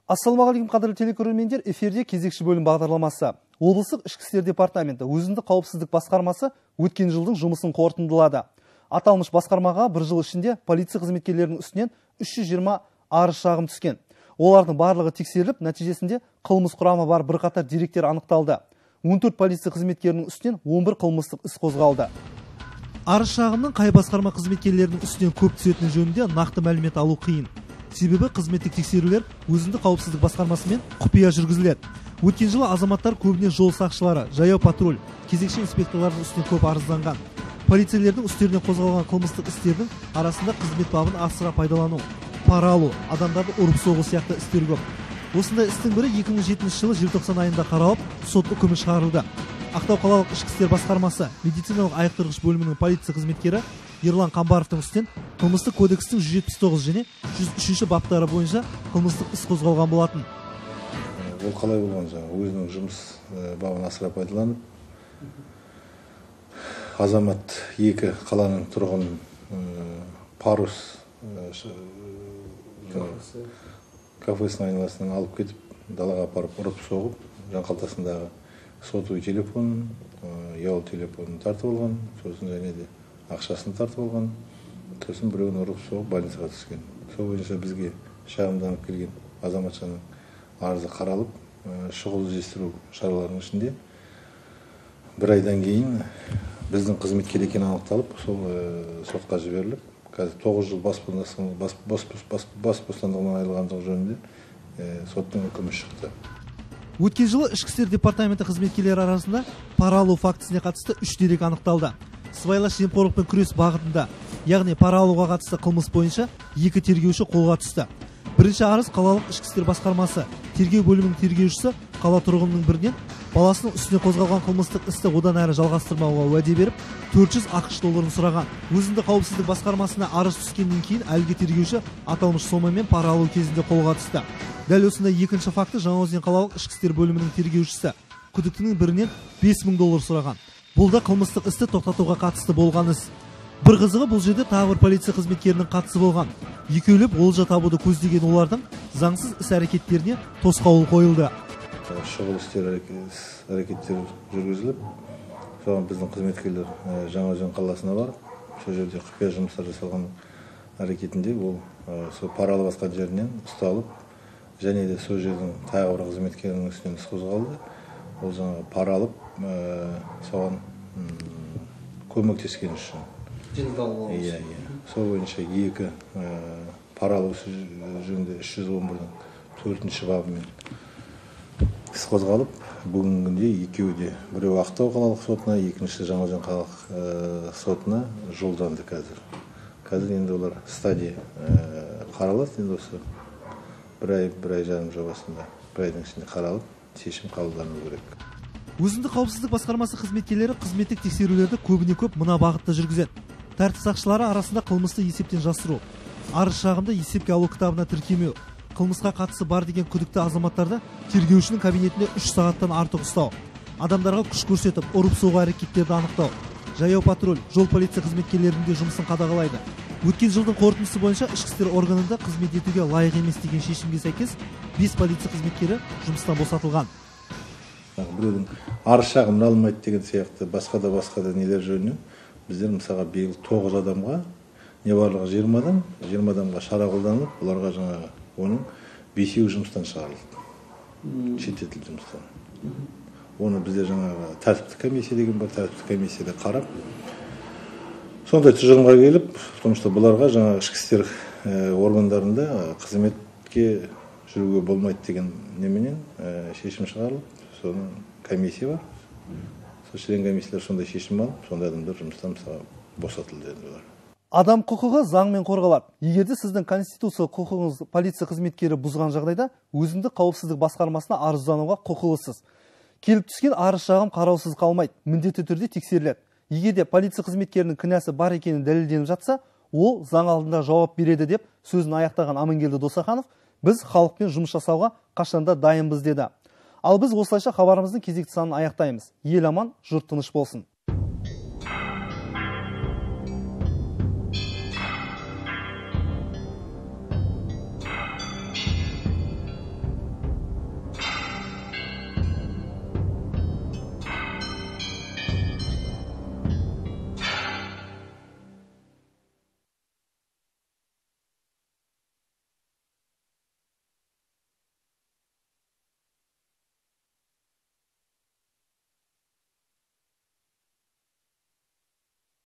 Ассалаумағалейкум, қадірлі телекөрермендер, эфирде кезекші бөлім бағдарламасы. Облыстық ішкі істер департаменті өзіндік қауіпсіздік басқармасы өткен жылдың жұмысын қорытындылады. Аталмыш басқармаға бір жыл ішінде полиция қызметкерлерінің үстінен 320 арыз шағым түскен. Олардың барлығы тексеріліп, нәтижесінде қылмыс құрамы бар бірқатар деректер анықталды. 14 полиция қызметкерінің үстінен 11 қылмыстық іс қозғалды. Арыз шағымның қай басқарма қызметкерлерінің үстінен көп түсетіні жөнінде нақты мәлімет алу қиын. Себебі қызметтік тексерулер өзіндік қауіпсіздік басқармасымен құпия жүргізіледі. Өткен жылы азаматтар көбіне жол сақшылары, жаяу патруль, кезекші инспекторлардың үстінен көп арызданған. Полицейлердің үстерінен қозғалған қылмыстық істердің арасында қызмет бабын асыра пайдалану, пара алу, адамдарды ұрып соғу сияқты істер көп. Осындай істің бірі 2007 жылы желтоқсан айында қаралып, сот үкімі шығарылды. Ақтау қалалық ішкі істер басқармасы медициналық айықтырғыш бөлімінің полиция қызметкері Ерлан Қамбаровтың үстінен қылмыстық кодекстің 179 және 103 баптары бойынша қылмыстық іс қозғалған болатын. Ол қалай болған жаңа өзінің жұмыс бабын асыра пайдаланып, азамат екі қаланың тұрғынын парус кафесінің айналасынан алып кетіп, далаға апарып ұрып соғып, жан қалтасындағы сотовый телефонын, ұялы телефонын тартып алған, сосын және де ақшасын тартып алған, сосын біреуін ұрып соғып больницаға түскен. Сол бойынша бізге шағымданып келген азаматшаның арызы қаралып, шұғыл іздестіру шараларының ішінде бір айдан кейін біздің қызметкер екені анықталып, сол сотқа жіберіліп, қазір 9 жыл бас бостандығынан айырылғандығы жөнінде соттың үкімі шықты. Өткен жылы ішкі істер департаменті қызметкерлері арасында пара алу фактісіне қатысты 3 дерек анықталды. Сыбайлас жемқорлықпен күрес бағытында, яғни пара алуға қатысты қылмыс бойынша 2 тергеуші қолға түсті. Бірінші арыз қалалық ішкі істер басқармасы тергеу бөлімінің тергеушісі қала тұрғынының бірінен баласының үстіне қозғалған қылмыстық істі одан әрі жалғастырмауға уәде беріп, 400 ақш долларын сұраған. Өзіндік қауіпсіздік басқармасына арыз түскеннен кейін әлгі тергеуші аталмыш сомамен пара алу кезінде қолға түсті. Дәл осындай екінші факті Жаңаөзен қалалық ішкі істер бөлімінің тергеушісі күдіктінің бірінен 5000 доллар сұраған. Бұл да қылмыстық істі тоқтатуға қатысты болған іс. Бір қызығы, бұл жерде тағы бір полиция қызметкерінің қатысы болған. Екеулеп олжа табуды көздеген олардың заңсыз іс әрекеттеріне тосқауыл қойылды. Шұғыл істер әрекеттер жүргізіліп, соған біздің қызметкерлер Жаңаөзен қаласына барып, сол жерде құпия жұмыстар жасалған әрекетінде ол сол пара алып жатқан жерінен ұсталып, және де сол жердің тағы бір қызметкерінің үстінен іс қозғалды. Ол жаңа пара алып, соған көмектескен үшін. Сол бойынша 2 пара алу жөнінде 311-дің 4-ші бабымен іс қозғалып, бүгінгінде екеуі де біреу Ақтау қалалық сотына, екіншісі Жаңаөзен қалалық сотына жолданды қазір. Қазір енді олар стадия қаралады, енді осы бір ай жарым жобасында, бір айдың ішінде қаралып, шешім қабылдану керек. Өзіндік қауіпсіздік басқармасы қызметкерлері қызметтік тексерулерді көбіне көп мына бағытта жүргізеді. Тәртіп сақшылары арасында қылмысты есептен жасыру, арыз шағымды есепке алу кітабына тіркемеу, қылмысқа қатысы бар деген күдікті азаматтарды тергеушінің кабинетінде 3 сағаттан артық ұстау, адамдарға күш көрсетіп, ұрып соғу әрекеттерді анықтау, жаяу патруль, жол полиция қызметкерлерінің де жұмысын қадағалайды. Өткен жылдың қорытындысы бойынша ішкі істер органында қызмет етуге лайық емес деген шешімге сәйкес 5 полиция қызметкері жұмыстан босатылған. Біреудің арыз шағымын алынбайды деген сияқты басқа да нелер жөнінен біздер мысалға биыл 9 адамға, не барлығы 20 адамға шара қолданылып, оларға жаңағы оның 5-еуі жұмыстан шығарылды. Шеттетілді жұмыстан. Оны біздер жаңағы тәртіптік комиссия деген бар, тәртіптік комиссияда қарап, сондай тұжырымға келіп, сондықтан бұларға жаңағы ішкі істер органдарында қызметке жүруге болмайды деген неменен шешім шығарылып, соның комиссия бар. Сол член комиссиялар сондай шешім алып, сондай адамдар жұмыстан босатылды. Адам құқығы заңмен қорғалады. Егерде сіздің конституциялық құқығыңыз полиция қызметкері бұзған жағдайда, өзіндік қауіпсіздік басқармасына арыздануға құқылысыз. Келіп түскен арыз шағым қараусыз қалмайды, міндетті түрде тексеріледі. Егерде полиция қызметкерінің кінәсі бар екенін дәлелденіп жатса, ол заң алдында жауап береді деп сөзін аяқтаған Амангелді Досаханов, біз халықпен жұмыс жасауға қашанда дайынбыз деді. Ал біз осылайша хабарымыздың кезекті санын аяқтаймыз. Ел аман, жұрт тыныш болсын.